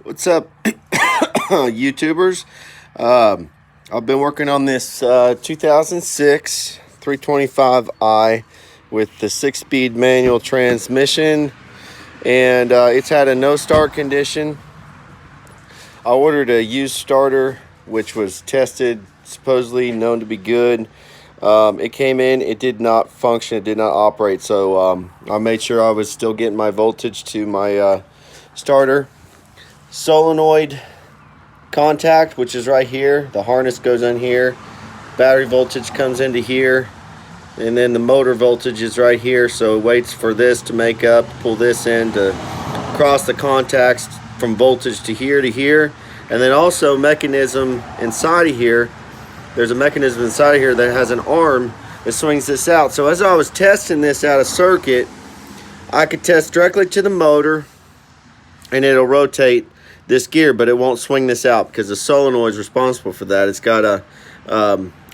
What's up, YouTubers? I've been working on this 2006 325i with the 6-speed manual transmission, and it's had a no start condition. I ordered a used starter, which was tested, supposedly known to be good. It came in, it did not function, it did not operate, so I made sure I was still getting my voltage to my starter. Solenoid contact, which is right here. The harness goes in here, battery voltage comes into here, and then the motor voltage is right here, so it waits for this to make up, pull this in to cross the contacts from voltage to here, and then also mechanism inside of here. There's a mechanism inside of here that has an arm that swings this out. So as I was testing this out of circuit, I could test directly to the motor and it'll rotate this gear, but it won't swing this out because the solenoid is responsible for that. It's got a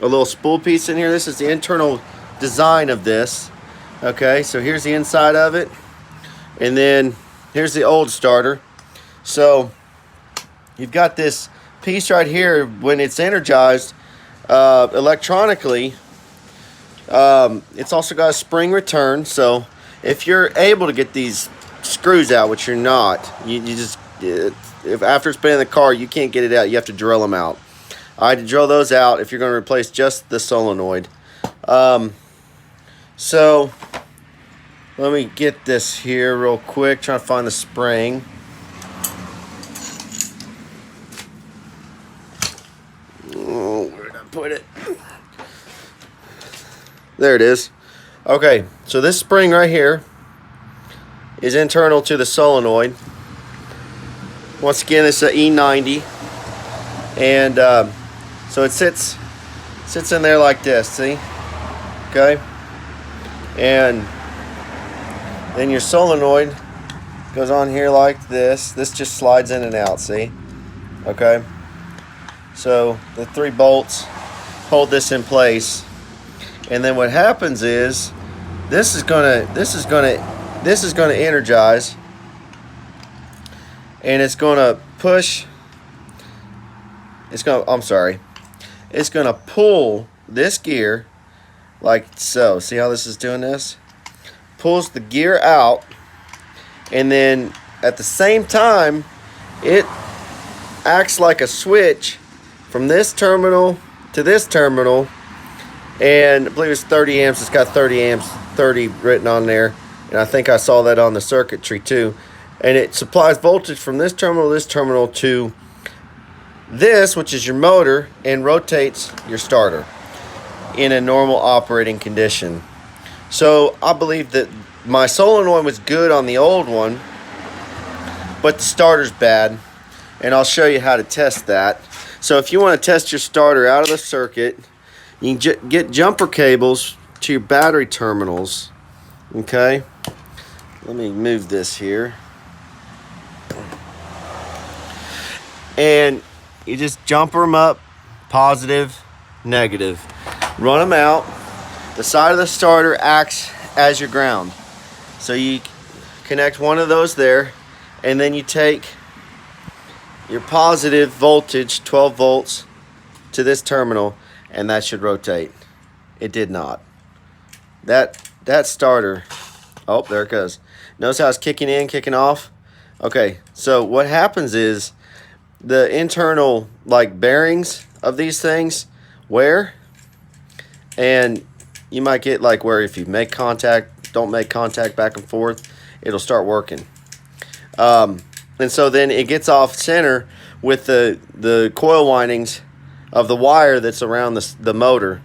little spool piece in here. This is the internal design of this. Okay, so here's the inside of it, and then here's the old starter. So you've got this piece right here. When it's energized electronically, it's also got a spring return. So if you're able to get these screws out, which you're not, you just if after it's been in the car you can't get it out, you have to drill them out. I had to drill those out if you're going to replace just the solenoid. So let me get this here real quick, trying to find the spring. Oh, where did I put it? There it is. Okay, so this spring right here is internal to the solenoid. Once again, it's an E90, and so it sits in there like this. See, okay, and then your solenoid goes on here like this. This just slides in and out. See, okay. So the 3 bolts hold this in place, and then what happens is this is gonna energize. And it's gonna push. It's gonna pull this gear like so. See how this is doing this? Pulls the gear out, and then at the same time, it acts like a switch from this terminal to this terminal. And I believe it's 30 amps. It's got 30 amps, 30 written on there, and I think I saw that on the circuitry too. And it supplies voltage from this terminal to this, which is your motor, and rotates your starter in a normal operating condition. So I believe that my solenoid was good on the old one, but the starter's bad, and I'll show you how to test that. So if you want to test your starter out of the circuit, you can get jumper cables to your battery terminals. Okay, let me move this here. And you just jumper them up, positive, negative. Run them out. The side of the starter acts as your ground. So you connect one of those there, and then you take your positive voltage, 12 volts, to this terminal, and that should rotate. It did not. That starter, oh, there it goes. Notice how it's kicking in, kicking off? Okay, so what happens is the internal bearings of these things wear, and you might get where if you make contact, don't make contact back and forth, it'll start working. And so then it gets off center with the coil windings of the wire that's around the motor,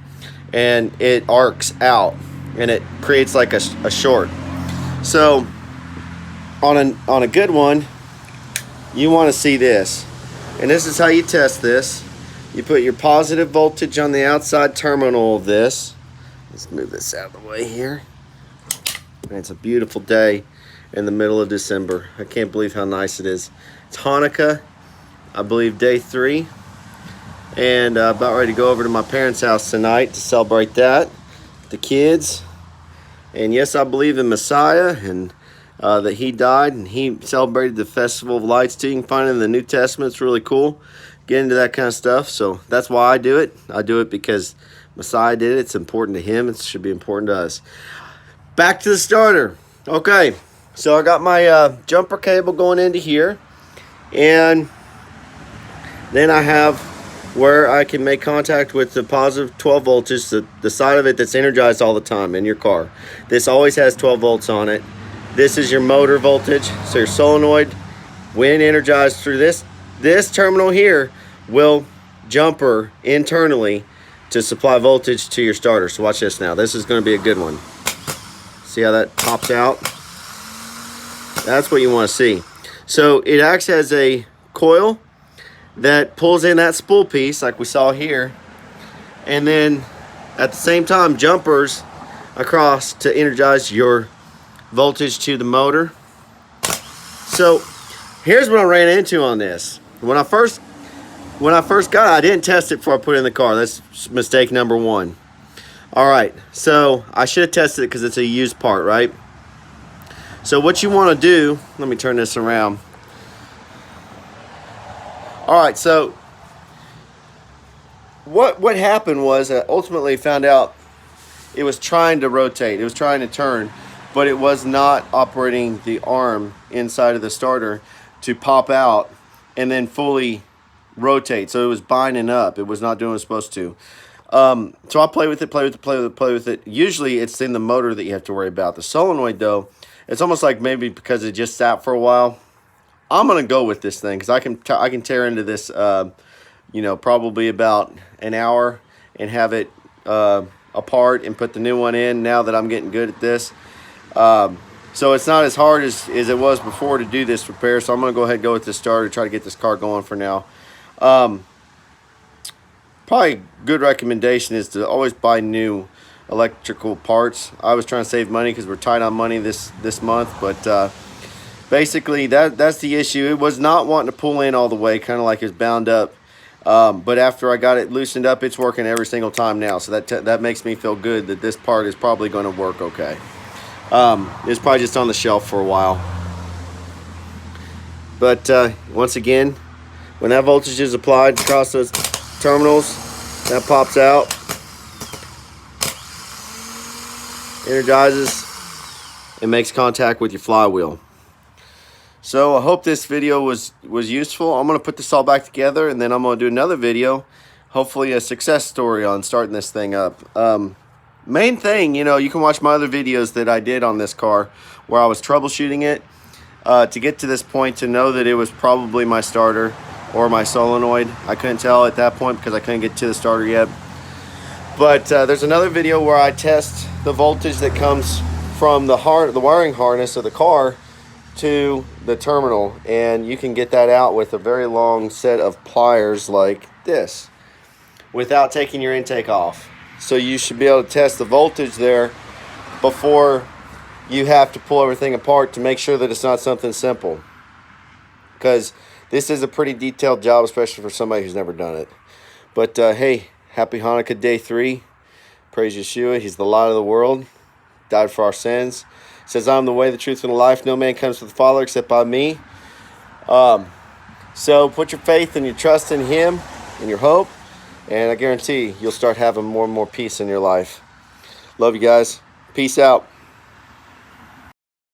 and it arcs out and it creates like a short. So on a good one, you want to see this. And this is how you test this. You put your positive voltage on the outside terminal of this. Let's move this out of the way here. And it's a beautiful day in the middle of December. I can't believe how nice it is. It's Hanukkah, I believe day 3. And about ready to go over to my parents' house tonight to celebrate that. The kids. And yes, I believe in Messiah. And that he died, and he celebrated the Festival of Lights too. You can find it in the New Testament. It's really cool. Get into that kind of stuff. So that's why I do it. I do it because Messiah did it. It's important to him. It should be important to us. Back to the starter. Okay, so I got my jumper cable going into here, and then I have where I can make contact with the positive 12 voltage, the side of it that's energized all the time in your car. This always has 12 volts on it. This is your motor voltage. So your solenoid, when energized through this terminal here, will jumper internally to supply voltage to your starter. So watch this now. This is going to be a good one. See how that pops out? That's what you want to see. So it acts as a coil that pulls in that spool piece like we saw here, and then at the same time jumpers across to energize your voltage to the motor. So here's what I ran into on this. When I first got it, I didn't test it before I put it in the car. That's mistake number one. All right, so I should have tested it because it's a used part, right? So what you want to do, let me turn this around. All right, so what happened was I ultimately found out it was trying to rotate. It was trying to turn, but it was not operating the arm inside of the starter to pop out and then fully rotate. So it was binding up. It was not doing what it was supposed to. So I'll play with it. Usually it's in the motor that you have to worry about. The solenoid, though, it's almost like maybe because it just sat for a while. I'm gonna go with this thing because I can tear into this, you know, probably about an hour and have it apart and put the new one in. Now that I'm getting good at this, so it's not as hard as it was before to do this repair. So I'm gonna go ahead and go with this starter, try to get this car going for now. Probably a good recommendation is to always buy new electrical parts. I was trying to save money because we're tight on money this month, but basically that's the issue. It was not wanting to pull in all the way, kind of like it's bound up. But after I got it loosened up, it's working every single time now. So that makes me feel good that this part is probably going to work okay. It's probably just on the shelf for a while. But once again, when that voltage is applied across those terminals, that pops out, energizes, and makes contact with your flywheel. So I hope this video was useful. I'm going to put this all back together, and then I'm going to do another video, hopefully a success story on starting this thing up. Main thing, you know, you can watch my other videos that I did on this car where I was troubleshooting it to get to this point, to know that it was probably my starter or my solenoid. I couldn't tell at that point because I couldn't get to the starter yet. But there's another video where I test the voltage that comes from the wiring harness of the car to the terminal, and you can get that out with a very long set of pliers like this without taking your intake off. So you should be able to test the voltage there before you have to pull everything apart to make sure that it's not something simple, because this is a pretty detailed job, especially for somebody who's never done it. But hey, happy Hanukkah day 3. Praise Yeshua. He's the light of the world, died for our sins. Says, I'm the way, the truth, and the life. No man comes to the Father except by me. So put your faith and your trust in him and your hope, and I guarantee you'll start having more and more peace in your life. Love you guys. Peace out.